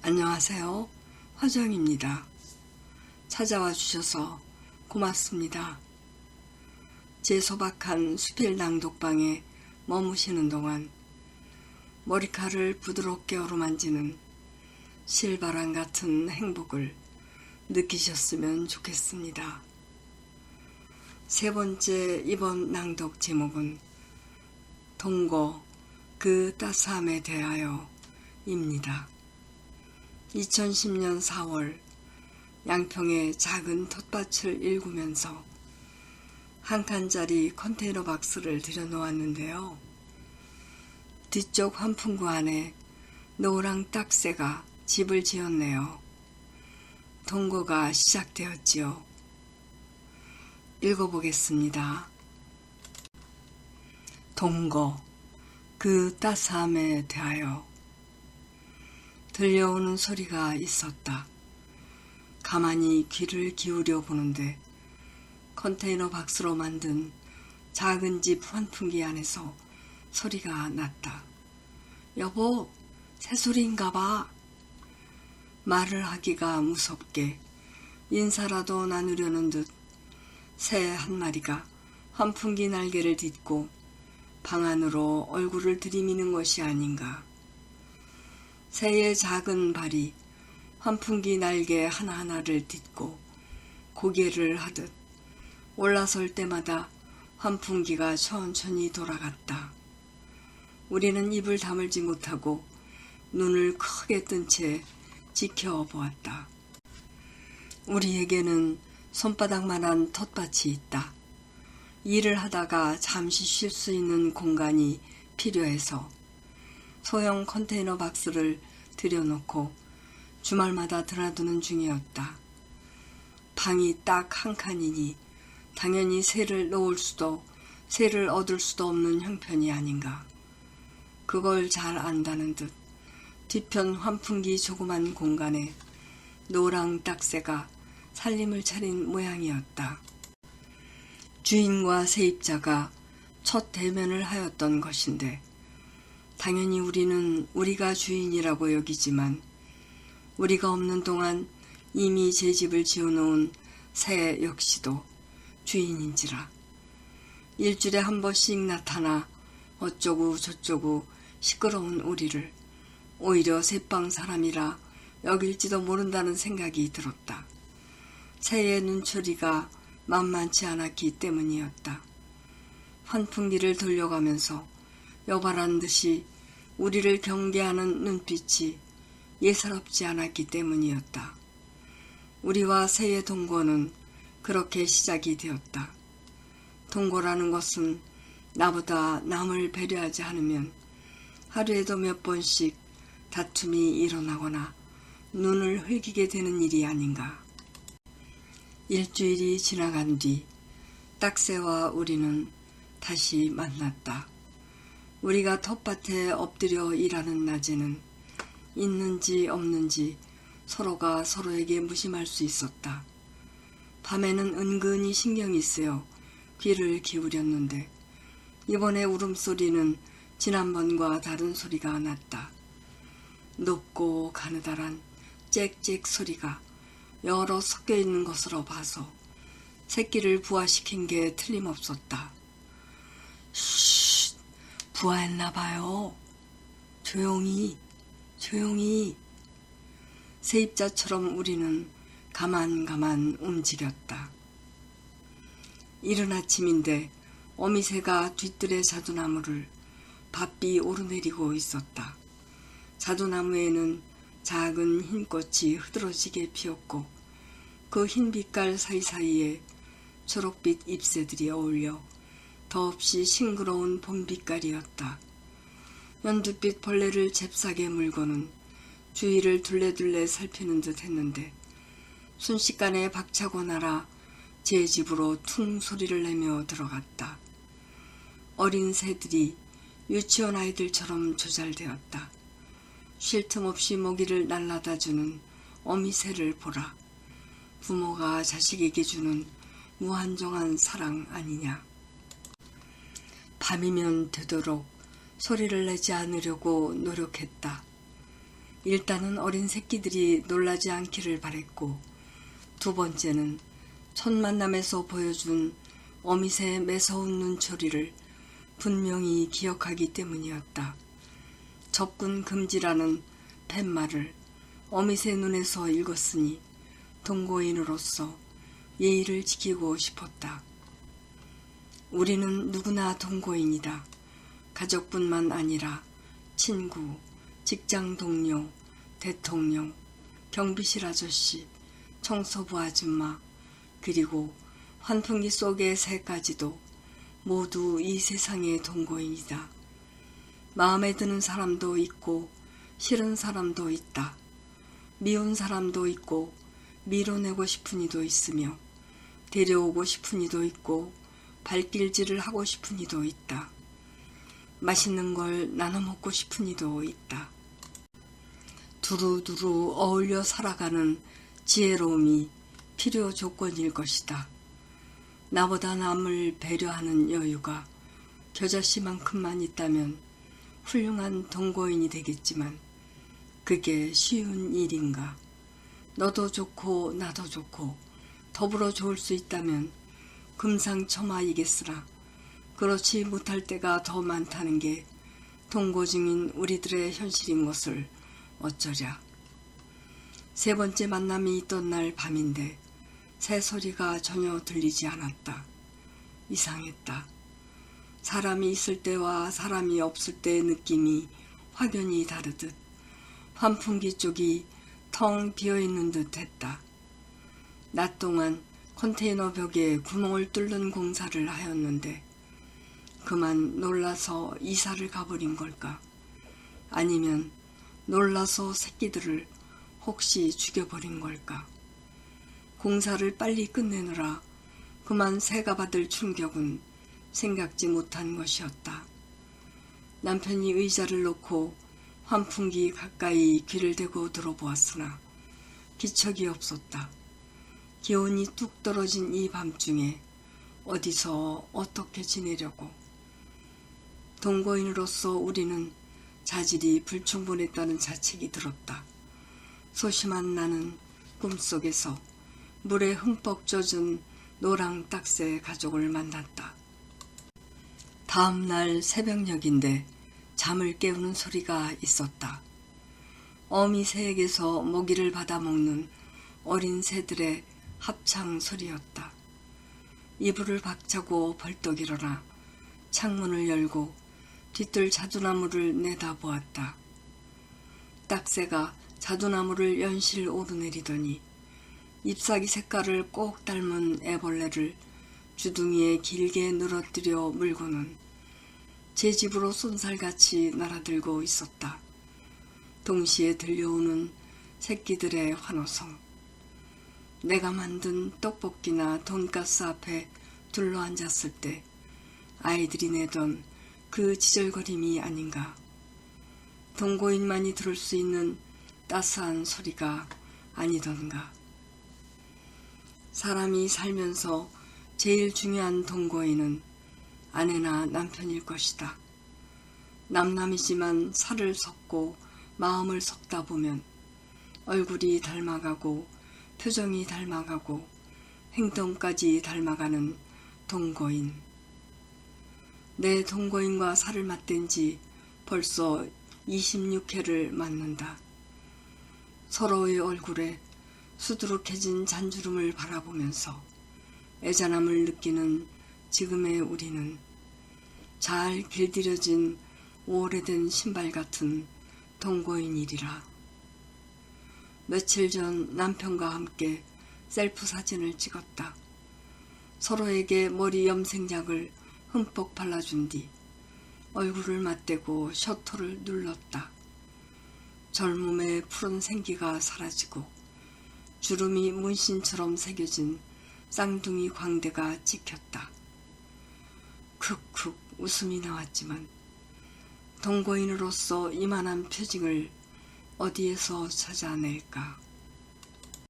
안녕하세요. 화정입니다. 찾아와 주셔서 고맙습니다. 제 소박한 수필 낭독방에 머무시는 동안 머리카락을 부드럽게 어루만지는 실바람 같은 행복을 느끼셨으면 좋겠습니다. 세 번째 이번 낭독 제목은 동거 그 따스함에 대하여 입니다. 2010년 4월 양평의 작은 텃밭을 일구면서 한 칸짜리 컨테이너 박스를 들여놓았는데요. 뒤쪽 환풍구 안에 노랑 딱새가 집을 지었네요. 동거가 시작되었지요. 읽어보겠습니다. 동거 그 따스함에 대하여. 들려오는 소리가 있었다. 가만히 귀를 기울여 보는데 컨테이너 박스로 만든 작은 집 환풍기 안에서 소리가 났다. 여보, 새소리인가 봐. 말을 하기가 무섭게 인사라도 나누려는 듯 새 한 마리가 환풍기 날개를 딛고 방 안으로 얼굴을 들이미는 것이 아닌가. 새의 작은 발이 환풍기 날개 하나하나를 딛고 고개를 하듯 올라설 때마다 환풍기가 천천히 돌아갔다. 우리는 입을 다물지 못하고 눈을 크게 뜬 채 지켜보았다. 우리에게는 손바닥만한 텃밭이 있다. 일을 하다가 잠시 쉴 수 있는 공간이 필요해서 소형 컨테이너 박스를 들여놓고 주말마다 드나드는 중이었다. 방이 딱 한 칸이니 당연히 새를 놓을 수도 새를 얻을 수도 없는 형편이 아닌가. 그걸 잘 안다는 듯 뒤편 환풍기 조그만 공간에 노랑 딱새가 살림을 차린 모양이었다. 주인과 세입자가 첫 대면을 하였던 것인데 당연히 우리는 우리가 주인이라고 여기지만 우리가 없는 동안 이미 제 집을 지어놓은 새 역시도 주인인지라 일주일에 한 번씩 나타나 어쩌고 저쩌고 시끄러운 우리를 오히려 새방 사람이라 여길지도 모른다는 생각이 들었다. 새의 눈초리가 만만치 않았기 때문이었다. 환풍기를 돌려가면서 여발한 듯이 우리를 경계하는 눈빛이 예사롭지 않았기 때문이었다. 우리와 새의 동거는 그렇게 시작이 되었다. 동거라는 것은 나보다 남을 배려하지 않으면 하루에도 몇 번씩 다툼이 일어나거나 눈을 흘기게 되는 일이 아닌가. 일주일이 지나간 뒤 딱새와 우리는 다시 만났다. 우리가 텃밭에 엎드려 일하는 낮에는 있는지 없는지 서로가 서로에게 무심할 수 있었다. 밤에는 은근히 신경이 쓰여 귀를 기울였는데 이번에 울음소리는 지난번과 다른 소리가 났다. 높고 가느다란 짹짹 소리가 여러 섞여 있는 것으로 봐서 새끼를 부화시킨 게 틀림없었다. 쉿, 부화했나 봐요. 조용히, 조용히. 세입자처럼 우리는 가만 움직였다. 이른 아침인데 어미새가 뒤뜰의 자두나무를 바삐 오르내리고 있었다. 자두나무에는 작은 흰꽃이 흐드러지게 피었고 그 흰 빛깔 사이사이에 초록빛 잎새들이 어울려 더없이 싱그러운 봄빛깔이었다. 연두빛 벌레를 잽싸게 물고는 주위를 둘레둘레 살피는 듯 했는데 순식간에 박차고 날아 제 집으로 퉁 소리를 내며 들어갔다. 어린 새들이 유치원 아이들처럼 조잘되었다. 쉴 틈 없이 먹이를 날라다주는 어미새를 보라. 부모가 자식에게 주는 무한정한 사랑 아니냐. 밤이면 되도록 소리를 내지 않으려고 노력했다. 일단은 어린 새끼들이 놀라지 않기를 바랬고, 두 번째는 첫 만남에서 보여준 어미새의 매서운 눈초리를 분명히 기억하기 때문이었다. 접근 금지라는 팻말을 어미새 눈에서 읽었으니 동거인으로서 예의를 지키고 싶었다. 우리는 누구나 동거인이다. 가족뿐만 아니라 친구, 직장 동료, 대통령, 경비실 아저씨, 청소부 아줌마, 그리고 환풍기 속의 새까지도 모두 이 세상의 동거인이다. 마음에 드는 사람도 있고 싫은 사람도 있다. 미운 사람도 있고 밀어내고 싶은 이도 있으며 데려오고 싶은 이도 있고 발길질을 하고 싶은 이도 있다. 맛있는 걸 나눠 먹고 싶은 이도 있다. 두루두루 어울려 살아가는 지혜로움이 필요 조건일 것이다. 나보다 남을 배려하는 여유가 겨자씨만큼만 있다면 훌륭한 동거인이 되겠지만 그게 쉬운 일인가? 너도 좋고 나도 좋고 더불어 좋을 수 있다면 금상첨화이겠으나 그렇지 못할 때가 더 많다는 게 동거 중인 우리들의 현실인 것을 어쩌랴. 세 번째 만남이 있던 날 밤인데 새소리가 전혀 들리지 않았다. 이상했다. 사람이 있을 때와 사람이 없을 때의 느낌이 확연히 다르듯 환풍기 쪽이 텅 비어있는 듯 했다. 낮 동안 컨테이너 벽에 구멍을 뚫는 공사를 하였는데 그만 놀라서 이사를 가버린 걸까? 아니면 놀라서 새끼들을 혹시 죽여버린 걸까? 공사를 빨리 끝내느라 그만 새가 받을 충격은 생각지 못한 것이었다. 남편이 의자를 놓고 환풍기 가까이 귀를 대고 들어보았으나 기척이 없었다. 기온이 뚝 떨어진 이 밤중에 어디서 어떻게 지내려고. 동거인으로서 우리는 자질이 불충분했다는 자책이 들었다. 소심한 나는 꿈속에서 물에 흠뻑 젖은 노랑 딱새 가족을 만났다. 다음 날 새벽녘인데 잠을 깨우는 소리가 있었다. 어미 새에게서 먹이를 받아먹는 어린 새들의 합창 소리였다. 이불을 박차고 벌떡 일어나 창문을 열고 뒤뜰 자두나무를 내다보았다. 딱새가 자두나무를 연실 오르내리더니 잎사귀 색깔을 꼭 닮은 애벌레를 주둥이에 길게 늘어뜨려 물고는 제 집으로 쏜살같이 날아들고 있었다. 동시에 들려오는 새끼들의 환호성. 내가 만든 떡볶이나 돈가스 앞에 둘러앉았을 때 아이들이 내던 그 지절거림이 아닌가. 동거인만이 들을 수 있는 따스한 소리가 아니던가. 사람이 살면서 제일 중요한 동거인은 아내나 남편일 것이다. 남남이지만 살을 섞고 마음을 섞다 보면 얼굴이 닮아가고 표정이 닮아가고 행동까지 닮아가는 동거인. 내 동거인과 살을 맞댄 지 벌써 26회를 맞는다. 서로의 얼굴에 수두룩해진 잔주름을 바라보면서 애잔함을 느끼는 지금의 우리는 잘 길들여진 오래된 신발 같은 동거인이리라. 며칠 전 남편과 함께 셀프 사진을 찍었다. 서로에게 머리 염색약을 흠뻑 발라준 뒤 얼굴을 맞대고 셔터를 눌렀다. 젊음의 푸른 생기가 사라지고 주름이 문신처럼 새겨진 쌍둥이 광대가 찍혔다. 쿡쿡 웃음이 나왔지만 동거인으로서 이만한 표징을 어디에서 찾아낼까.